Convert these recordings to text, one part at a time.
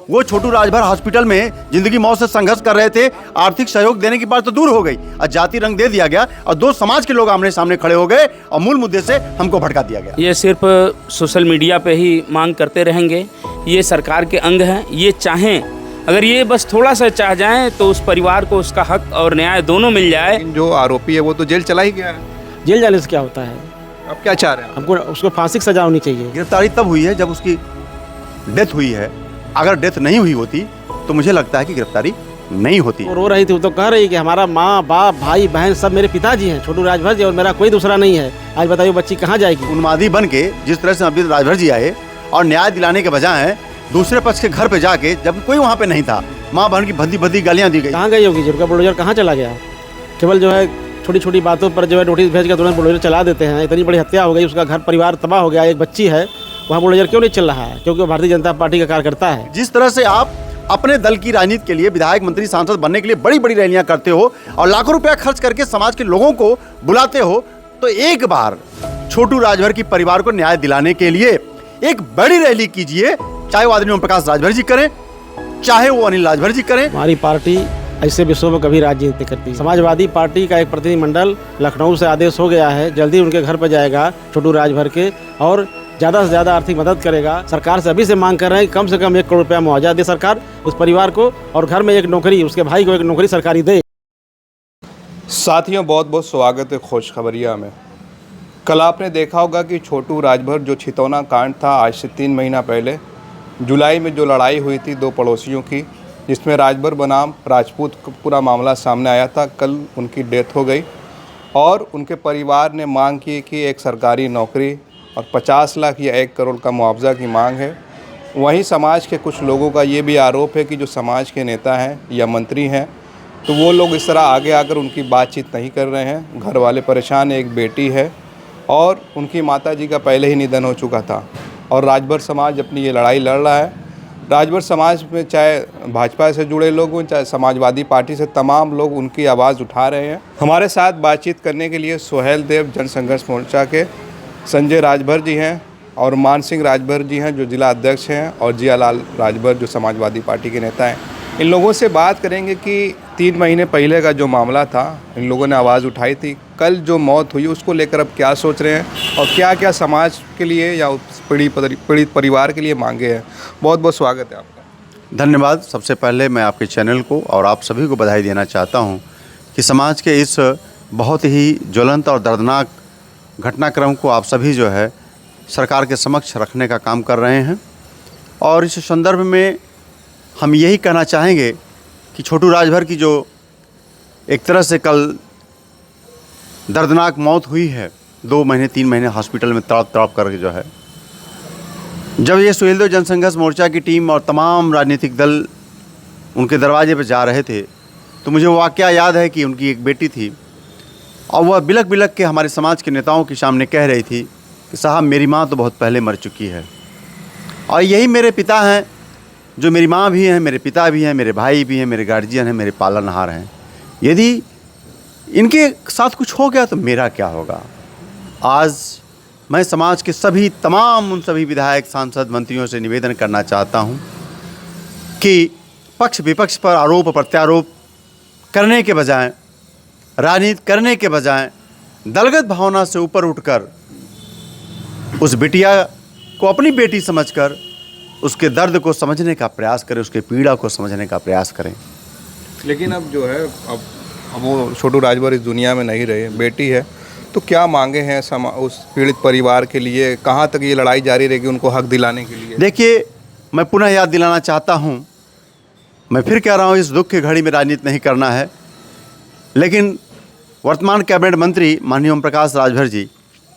वो छोटू राजभर हॉस्पिटल में जिंदगी मौत से संघर्ष कर रहे थे। आर्थिक सहयोग देने की बात तो दूर हो गई, और जाति रंग दे दिया गया और दो समाज के लोग आमने सामने खड़े हो गए और मूल मुद्दे से हमको भटका दिया गया। ये सिर्फ सोशल मीडिया पे ही मांग करते रहेंगे, ये सरकार के अंग हैं। ये चाहें, अगर ये बस थोड़ा सा चाह जाएं तो उस परिवार को उसका हक और न्याय दोनों मिल जाए। जो आरोपी है वो तो जेल चला ही गया है। जेल जाने से क्या होता है? अब क्या चाह रहे हैं? हमको उसको फांसी की सजा होनी चाहिए। गिरफ्तारी तब हुई है जब उसकी डेथ हुई है। अगर डेथ नहीं हुई होती तो मुझे लगता है कि गिरफ्तारी नहीं होती। वो रो रही थी, वो तो कह रही कि हमारा माँ बाप भाई बहन सब मेरे पिताजी हैं, छोटू राजभर जी, और मेरा कोई दूसरा नहीं है। आज बताइए बच्ची कहाँ जाएगी? उन्मादी बन के जिस तरह से अमृत राजभर जी आए और न्याय दिलाने के बजाय दूसरे पक्ष के घर पे जाके, जब कोई वहाँ पे नहीं था, माँ बहन की भद्दी भद्दी गालियाँ दी गई। कहाँ गई होगी? जिनका बुलडोजर कहाँ चला गया? केवल जो है छोटी छोटी बातों पर जो है नोटिस भेज कर तुरंत बुलडोजर चला देते हैं। इतनी बड़ी हत्या हो गई, उसका घर परिवार तबाह हो गया, एक बच्ची है, वहाँ बुलडोजर क्यों नहीं चल रहा है? क्योंकि वो भारतीय जनता पार्टी का कार्यकर्ता है। जिस तरह से आप अपने दल की राजनीति के लिए विधायक मंत्री सांसद बनने के लिए बड़ी बड़ी रैलियां करते हो और लाखों रुपया खर्च करके समाज के लोगों को बुलाते हो, तो एक बार छोटू राजभर की परिवार को न्याय दिलाने के लिए एक बड़ी रैली कीजिए। चाहे वो आदरणीय ओम प्रकाश राजभर जी करें, चाहे वो अनिल राजभर जी करें। हमारी पार्टी ऐसे विषयों में कभी राजनीति करती। समाजवादी पार्टी का एक प्रतिनिधिमंडल लखनऊ से आदेश हो गया है, जल्दी उनके घर पर जाएगा छोटू राजभर के, और ज़्यादा से ज़्यादा आर्थिक मदद करेगा। सरकार से अभी से मांग कर रहे हैं कि कम से कम 1 करोड़ रुपया मुआवजा दे सरकार उस परिवार को, और घर में एक नौकरी, उसके भाई को एक नौकरी सरकारी दे। साथियों, बहुत बहुत स्वागत है खुशखबरिया में। कल आपने देखा होगा कि छोटू राजभर जो छितौना कांड था, आज से 3 महीना पहले जुलाई में जो लड़ाई हुई थी दो पड़ोसियों की, जिसमें राजभर बनाम राजपूत पूरा मामला सामने आया था, कल उनकी डेथ हो गई और उनके परिवार ने मांग की कि एक सरकारी नौकरी और 50 लाख या 1 करोड़ का मुआवजा की मांग है। वहीं समाज के कुछ लोगों का ये भी आरोप है कि जो समाज के नेता हैं या मंत्री हैं, तो वो लोग इस तरह आगे आकर उनकी बातचीत नहीं कर रहे हैं। घर वाले परेशान, एक बेटी है और उनकी माताजी का पहले ही निधन हो चुका था, और राजभर समाज अपनी ये लड़ाई लड़ रहा है। राजभर समाज में चाहे भाजपा से जुड़े लोग हों, चाहे समाजवादी पार्टी से, तमाम लोग उनकी आवाज़ उठा रहे हैं। हमारे साथ बातचीत करने के लिए सोहेल देव जनसंघर्ष मोर्चा के संजय राजभर जी हैं और मान सिंह राजभर जी हैं जो जिला अध्यक्ष हैं, और जियालाल राजभर जो समाजवादी पार्टी के नेता हैं। इन लोगों से बात करेंगे कि 3 महीने पहले का जो मामला था, इन लोगों ने आवाज़ उठाई थी, कल जो मौत हुई उसको लेकर अब क्या सोच रहे हैं और क्या क्या समाज के लिए या पीड़ित परिवार के लिए मांगे हैं। बहुत बहुत स्वागत है आपका। धन्यवाद। सबसे पहले मैं आपके चैनल को और आप सभी को बधाई देना चाहता हूं कि समाज के इस बहुत ही ज्वलंत और दर्दनाक घटनाक्रम को आप सभी जो है सरकार के समक्ष रखने का काम कर रहे हैं। और इस संदर्भ में हम यही कहना चाहेंगे कि छोटू राजभर की जो एक तरह से कल दर्दनाक मौत हुई है, 2 महीने 3 महीने हॉस्पिटल में तड़प तड़प करके जो है, जब ये सोहेल देव जनसंघर्ष मोर्चा की टीम और तमाम राजनीतिक दल उनके दरवाजे पर जा रहे थे, तो मुझे वो वाक़या याद है कि उनकी एक बेटी थी और वह बिलक बिलक के हमारे समाज के नेताओं के सामने कह रही थी कि साहब मेरी माँ तो बहुत पहले मर चुकी है, और यही मेरे पिता हैं, जो मेरी माँ भी हैं, मेरे पिता भी हैं, मेरे भाई भी हैं, मेरे गार्जियन हैं, मेरे पालनहार हैं। यदि इनके साथ कुछ हो गया तो मेरा क्या होगा। आज मैं समाज के तमाम उन सभी विधायक, सांसद, मंत्रियों से निवेदन करना चाहता हूँ कि पक्ष विपक्ष पर आरोप प्रत्यारोप करने के बजाय, राजनीति करने के बजाय, दलगत भावना से ऊपर उठकर उस बिटिया को अपनी बेटी समझकर उसके दर्द को समझने का प्रयास करें, उसके पीड़ा को समझने का प्रयास करें। लेकिन अब जो है अब वो छोटू राजभर इस दुनिया में नहीं रहे, बेटी है, तो क्या मांगे हैं उस पीड़ित परिवार के लिए? कहाँ तक ये लड़ाई जारी रहेगी उनको हक दिलाने के लिए? देखिए, मैं पुनः याद दिलाना चाहता हूँ, मैं फिर कह रहा हूँ, इस दुख की घड़ी में राजनीति नहीं करना है, लेकिन वर्तमान कैबिनेट मंत्री माननीय ओम प्रकाश राजभर जी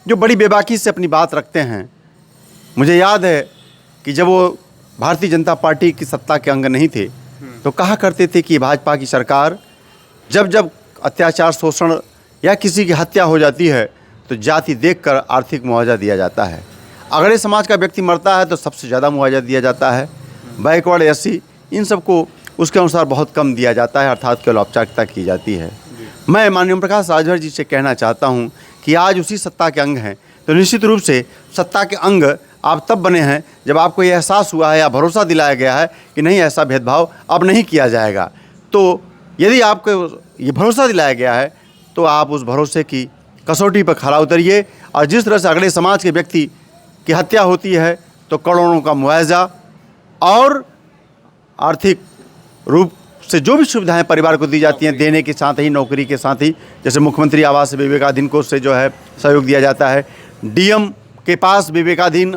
जो बड़ी बेबाकी से अपनी बात रखते हैं, मुझे याद है कि जब वो भारतीय जनता पार्टी की सत्ता के अंग नहीं थे तो कहा करते थे कि भाजपा की सरकार जब जब अत्याचार, शोषण या किसी की हत्या हो जाती है तो जाति देखकर आर्थिक मुआवजा दिया जाता है। अगड़े समाज का व्यक्ति मरता है तो सबसे ज़्यादा मुआवजा दिया जाता है। बैकवर्ड, एससी, इन सबको उसके अनुसार बहुत कम दिया जाता है, अर्थात केवल औपचारिकता की जाती है। मैं माननीय ओम प्रकाश राजभर जी से कहना चाहता हूँ कि आज उसी सत्ता के अंग हैं, तो निश्चित रूप से सत्ता के अंग आप तब बने हैं जब आपको ये एहसास हुआ है या भरोसा दिलाया गया है कि नहीं, ऐसा भेदभाव अब नहीं किया जाएगा। तो यदि आपको ये भरोसा दिलाया गया है तो आप उस भरोसे की कसौटी पर खरा उतरिए। और जिस तरह से अगले समाज के व्यक्ति की हत्या होती है तो करोड़ों का मुआवजा और आर्थिक रूप से जो भी सुविधाएं परिवार को दी जाती हैं, देने के साथ ही, नौकरी के साथ ही, जैसे मुख्यमंत्री आवास विवेकाधीन कोष से जो है सहयोग दिया जाता है। डीएम के पास विवेकाधीन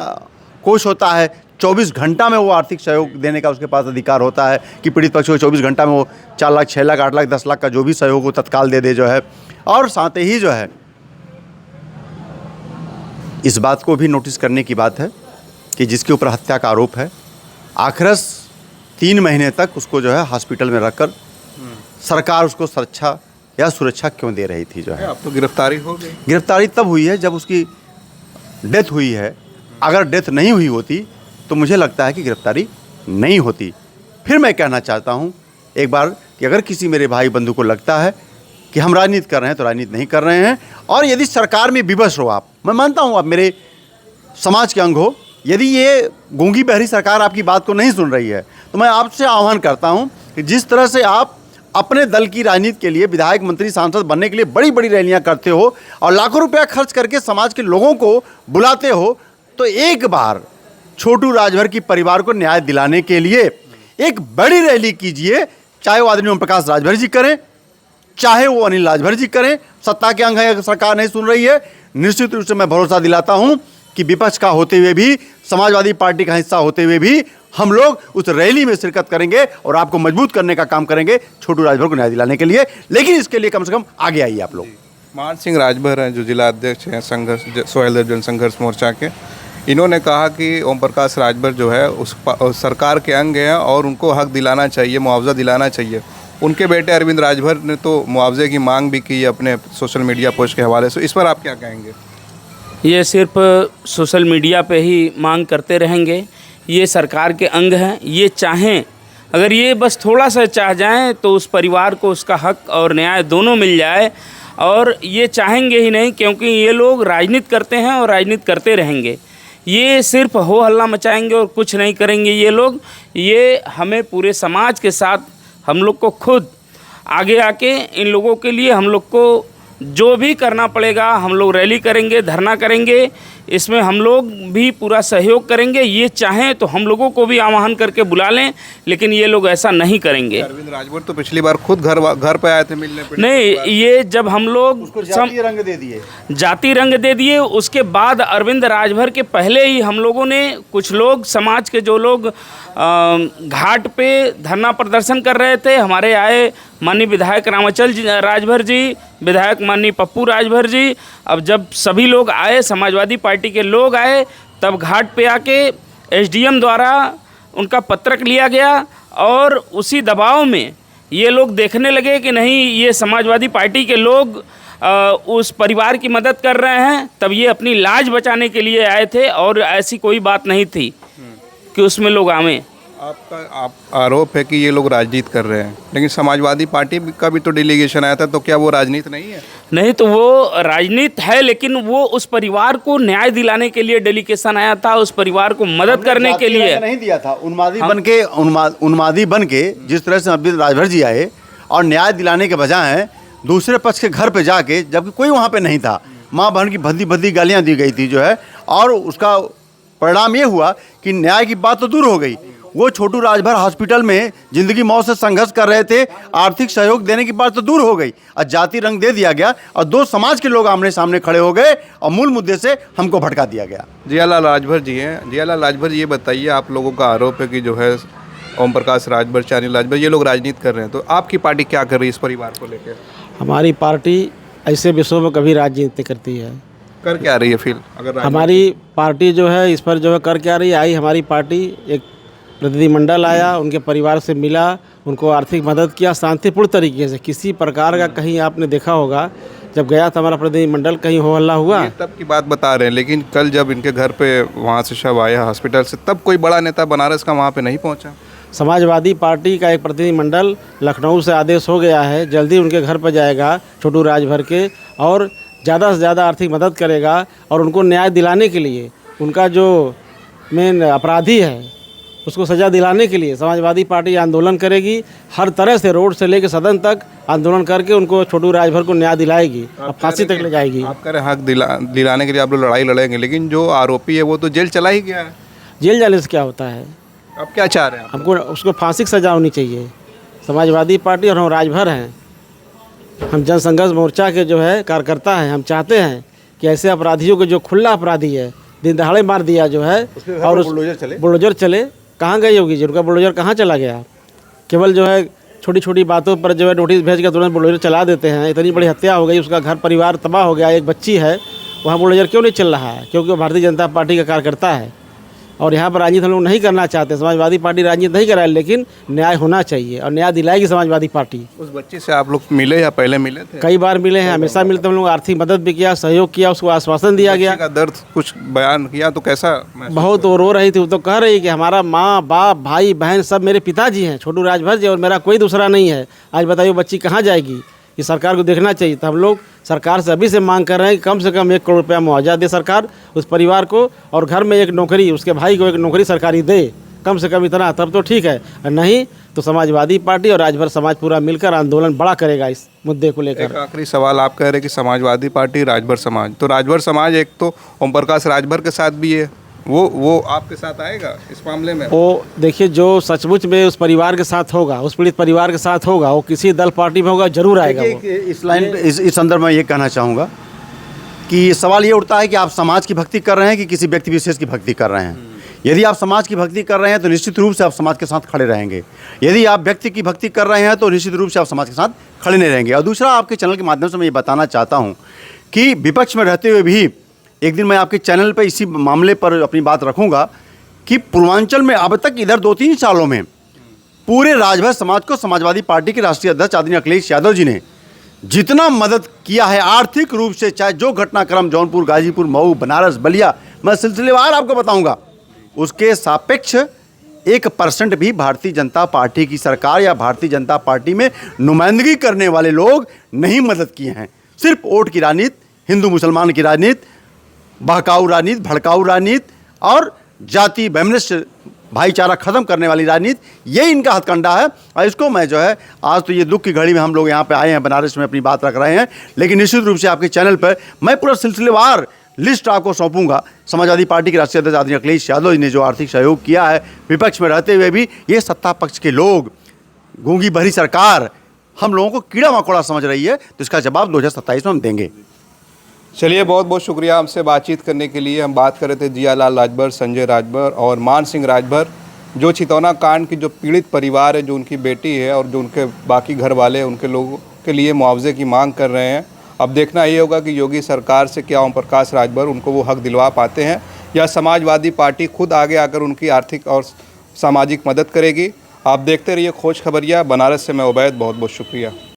कोष होता है, 24 घंटा में वो आर्थिक सहयोग देने का उसके पास अधिकार होता है कि पीड़ित पक्ष को 24 घंटा में वो 4 लाख, 6 लाख, 8 लाख, 10 लाख का जो भी सहयोग हो तत्काल दे दे जो है। और साथ ही जो है इस बात को भी नोटिस करने की बात है कि जिसके ऊपर हत्या का आरोप है, आखिरस 3 महीने तक उसको जो है हॉस्पिटल में रखकर सरकार उसको सुरक्षा क्यों दे रही थी जो है। अब तो गिरफ्तारी हो गई। गिरफ्तारी तब हुई है जब उसकी डेथ हुई है। अगर डेथ नहीं हुई होती तो मुझे लगता है कि गिरफ्तारी नहीं होती। फिर मैं कहना चाहता हूँ एक बार कि अगर किसी मेरे भाई बंधु को लगता है कि हम राजनीति कर रहे हैं तो राजनीति नहीं कर रहे हैं। और यदि सरकार में विवश हो आप, मैं मानता हूँ आप मेरे समाज के अंग हो, यदि ये गूंगी बहरी सरकार आपकी बात को नहीं सुन रही है तो मैं आपसे आह्वान करता हूँ कि जिस तरह से आप अपने दल की राजनीति के लिए विधायक, मंत्री, सांसद बनने के लिए बड़ी बड़ी रैलियां करते हो और लाखों रुपया खर्च करके समाज के लोगों को बुलाते हो, तो एक बार छोटू राजभर की परिवार को न्याय दिलाने के लिए एक बड़ी रैली कीजिए। चाहे वो आदरणीय ओम प्रकाश राजभर जी करें, चाहे वो अनिल राजभर जी करें। सत्ता के अंग है, अगर सरकार नहीं सुन रही है, निश्चित रूप से मैं भरोसा दिलाता हूं कि विपक्ष का होते हुए भी, समाजवादी पार्टी का हिस्सा होते हुए भी हम लोग उस रैली में शिरकत करेंगे और आपको मजबूत करने का काम करेंगे छोटू राजभर को न्याय दिलाने के लिए। लेकिन इसके लिए कम से कम आगे आइए आप लोग। मान सिंह राजभर हैं जो जिला अध्यक्ष हैं सोहेलदेव जनसंघर्ष मोर्चा के। इन्होंने कहा कि ओम प्रकाश राजभर जो है उस सरकार के अंग हैं और उनको हक दिलाना चाहिए, मुआवजा दिलाना चाहिए। उनके बेटे अरविंद राजभर ने तो मुआवजे की मांग भी की है अपने सोशल मीडिया पोस्ट के हवाले से। इस पर आप क्या कहेंगे? ये सिर्फ सोशल मीडिया पे ही मांग करते रहेंगे। ये सरकार के अंग हैं। ये चाहें, अगर ये बस थोड़ा सा चाह जाएं तो उस परिवार को उसका हक और न्याय दोनों मिल जाए। और ये चाहेंगे ही नहीं, क्योंकि ये लोग राजनीति करते हैं और राजनीति करते रहेंगे। ये सिर्फ हो हल्ला मचाएंगे और कुछ नहीं करेंगे ये लोग। ये हमें पूरे समाज के साथ, हम लोग को खुद आगे आके इन लोगों के लिए हम लोग को जो भी करना पड़ेगा, हम लोग रैली करेंगे, धरना करेंगे, इसमें हम लोग भी पूरा सहयोग करेंगे। ये चाहें तो हम लोगों को भी आह्वान करके बुला लें, लेकिन ये लोग ऐसा नहीं करेंगे। अरविंद राजभर तो पिछली बार खुद घर पे आए थे मिलने पे। नहीं, ये जब हम लोग जाति रंग दे दिए, उसके बाद अरविंद राजभर के पहले ही हम लोगों ने, कुछ लोग समाज के जो लोग घाट पे धरना प्रदर्शन कर रहे थे, हमारे आए माननीय विधायक रामाचल राजभर जी, विधायक माननीय पप्पू राजभर जी। अब जब सभी लोग आए, समाजवादी पार्टी के लोग आए, तब घाट पे आके एसडीएम द्वारा उनका पत्रक लिया गया और उसी दबाव में ये लोग देखने लगे कि नहीं, ये समाजवादी पार्टी के लोग उस परिवार की मदद कर रहे हैं। तब ये अपनी लाज बचाने के लिए आए थे और ऐसी कोई बात नहीं थी कि उसमें लोग आवें। आपका आरोप है कि ये लोग राजनीति कर रहे हैं, लेकिन समाजवादी पार्टी का भी तो डेलीगेशन आया था, तो क्या वो राजनीति नहीं है? नहीं, तो वो राजनीति है, लेकिन वो उस परिवार को न्याय दिलाने के लिए डेलीगेशन आया था, उस परिवार को मदद करने के लिए नहीं दिया था। उन्मादी बन के जिस तरह से अरविंद राजभर जी आए और न्याय दिलाने के बजाय दूसरे पक्ष के घर पे जाके, जबकि कोई वहाँ पे नहीं था, माँ बहन की भद्दी भद्दी गालियाँ दी गई थी जो है, और उसका परिणाम ये हुआ कि न्याय की बात तो दूर हो गई। वो छोटू राजभर हॉस्पिटल में जिंदगी मौत से संघर्ष कर रहे थे, आर्थिक सहयोग देने की बात तो दूर हो गई और जाति रंग दे दिया गया और 2 समाज के लोग आमने सामने खड़े हो गए और मूल मुद्दे से हमको भटका दिया गया। जियालाल राजभर जी हैं। जियालाल राजभर जी, ये बताइए, आप लोगों का आरोप है कि जो है ओम प्रकाश राजभर, अनिल राजभर, ये लोग राजनीति कर रहे हैं, तो आपकी पार्टी क्या कर रही है इस परिवार को लेकर? हमारी पार्टी ऐसे विषयों में कभी राजनीति करती है। कर क्या रही है फिर? अगर हमारी पार्टी जो है इस पर जो है कर क्या रही है, आई हमारी पार्टी एक प्रतिनिधिमंडल आया, उनके परिवार से मिला, उनको आर्थिक मदद किया शांतिपूर्ण तरीके से। किसी प्रकार का कहीं आपने देखा होगा जब गया था हमारा प्रतिनिधिमंडल, कहीं हो हल्ला हुआ? तब की बात बता रहे हैं, लेकिन कल जब इनके घर पे वहाँ से शव आया हॉस्पिटल से, तब कोई बड़ा नेता बनारस का वहाँ पे नहीं पहुँचा। समाजवादी पार्टी का एक प्रतिनिधिमंडल लखनऊ से आदेश हो गया है, जल्दी उनके घर पर जाएगा छोटू राजभर के, और ज़्यादा से ज़्यादा आर्थिक मदद करेगा और उनको न्याय दिलाने के लिए उनका जो मेन अपराधी है उसको सज़ा दिलाने के लिए समाजवादी पार्टी आंदोलन करेगी। हर तरह से रोड से लेकर सदन तक आंदोलन करके उनको छोटू राजभर को न्याय दिलाएगी और फांसी तक ले जाएगी। आप कह रहे हैं हक दिलाने के लिए आप लोग लड़ाई लड़ेंगे, लेकिन जो आरोपी है वो तो जेल चला ही गया है। जेल जाने से क्या होता है? अब क्या चाह रहे हैं आप? हमको उसको फांसी की सज़ा होनी चाहिए। समाजवादी पार्टी और हम राजभर हैं, हम जनसंघर्ष मोर्चा के जो है कार्यकर्ता हैं। हम चाहते हैं कि ऐसे अपराधियों को, जो खुला अपराधी है, दिन दहाड़े मार दिया जो है, और उस बुलडोजर चले। कहाँ गई होगी जी? उनका बुलडोजर कहाँ चला गया? केवल जो है छोटी छोटी बातों पर जो है नोटिस भेज कर तुरंत बुलडोजर चला देते हैं। इतनी बड़ी हत्या हो गई, उसका घर परिवार तबाह हो गया, एक बच्ची है, वहाँ बुलडोजर क्यों नहीं चल रहा है? क्योंकि वो भारतीय जनता पार्टी का कार्यकर्ता है और यहाँ पर राजनीति हम लोग नहीं करना चाहते। समाजवादी पार्टी राजनीति नहीं कराए, लेकिन न्याय होना चाहिए और न्याय दिलाएगी समाजवादी पार्टी। उस बच्चे से आप लोग मिले या पहले मिले थे? कई बार मिले हैं, हमेशा मिलते हम लोग। आर्थिक मदद भी किया, सहयोग किया, उसको आश्वासन दिया गया। का दर्द कुछ बयान किया तो कैसा महसूस? बहुत वो रो रही थी। वो तो कह रही कि हमारा माँ बाप भाई बहन सब मेरे पिताजी हैं, छोटू राजभर जी, और मेरा कोई दूसरा नहीं है। आज बताइए बच्ची कहाँ जाएगी? ये सरकार को देखना चाहिए। तो हम लोग सरकार से अभी से मांग कर रहे हैं कि कम से कम 1 करोड़ रुपया मुआवजा दे सरकार उस परिवार को, और घर में एक नौकरी, उसके भाई को एक नौकरी सरकारी दे, कम से कम इतना, तब तो ठीक है। और नहीं तो समाजवादी पार्टी और राजभर समाज पूरा मिलकर आंदोलन बड़ा करेगा इस मुद्दे को लेकर। एक आखिरी सवाल, आप कह रहे हैं कि समाजवादी पार्टी राजभर समाज, तो राजभर समाज एक तो ओम प्रकाश राजभर के साथ भी है, वो आपके साथ आएगा इस मामले में? वो देखिए, जो सचमुच में उस परिवार के साथ होगा, उस पीड़ित परिवार के साथ होगा, वो किसी दल पार्टी में होगा, जरूर आएगा वो। इस संदर्भ में ये कहना चाहूँगा कि सवाल ये उठता है कि आप समाज की भक्ति कर रहे हैं कि किसी व्यक्ति विशेष की भक्ति कर रहे हैं। यदि आप समाज की भक्ति कर रहे हैं तो निश्चित रूप से आप समाज के साथ खड़े रहेंगे। यदि आप व्यक्ति की भक्ति कर रहे हैं तो निश्चित रूप से आप समाज के साथ खड़े नहीं रहेंगे। और दूसरा, आपके चैनल के माध्यम से मैं ये बताना चाहता हूँ कि विपक्ष में रहते हुए भी एक दिन मैं आपके चैनल पर इसी मामले पर अपनी बात रखूँगा कि पूर्वांचल में अब तक इधर 2-3 सालों में पूरे राजभर समाज को समाजवादी पार्टी के राष्ट्रीय अध्यक्ष आदरणीय अखिलेश यादव जी ने जितना मदद किया है आर्थिक रूप से, चाहे जो घटनाक्रम जौनपुर, गाजीपुर, मऊ, बनारस, बलिया, मैं सिलसिलेवार आपको बताऊंगा, उसके सापेक्ष 1% भी भारतीय जनता पार्टी की सरकार या भारतीय जनता पार्टी में नुमाइंदगी करने वाले लोग नहीं मदद किए हैं। सिर्फ वोट की राजनीति, हिंदू मुसलमान की राजनीति, बहकाऊ राजनीति, भड़काऊ राजनीति और जाति वैमनस्य भाईचारा खत्म करने वाली राजनीति, ये इनका हथकंडा है। और इसको मैं जो है, आज तो ये दुख की घड़ी में हम लोग यहाँ पे आए हैं, बनारस में अपनी बात रख रहे हैं, लेकिन निश्चित रूप से आपके चैनल पर मैं पूरा सिलसिलेवार लिस्ट आपको सौंपूंगा। समाजवादी पार्टी के राष्ट्रीय अध्यक्ष आदरणीय अखिलेश यादव जी ने जो आर्थिक सहयोग किया है विपक्ष में रहते हुए भी, ये सत्ता पक्ष के लोग, गूंगी बहरी सरकार हम लोगों को कीड़ा मकोड़ा समझ रही है, तो इसका जवाब 2027 में हम देंगे। चलिए, बहुत बहुत शुक्रिया हमसे बातचीत करने के लिए। हम बात कर रहे थे जियालाल राजभर, संजय राजभर और मान सिंह राजभर, जो छितौना कांड की जो पीड़ित परिवार है, जो उनकी बेटी है और जो उनके बाकी घर वाले हैं, उनके लोगों के लिए मुआवजे की मांग कर रहे हैं। अब देखना ये होगा कि योगी सरकार से क्या ओम प्रकाश राजभर उनको वो हक दिलवा पाते हैं, या समाजवादी पार्टी खुद आगे आकर उनकी आर्थिक और सामाजिक मदद करेगी। आप देखते रहिए खोज खबरिया। बनारस से मैं उबैद, बहुत बहुत शुक्रिया।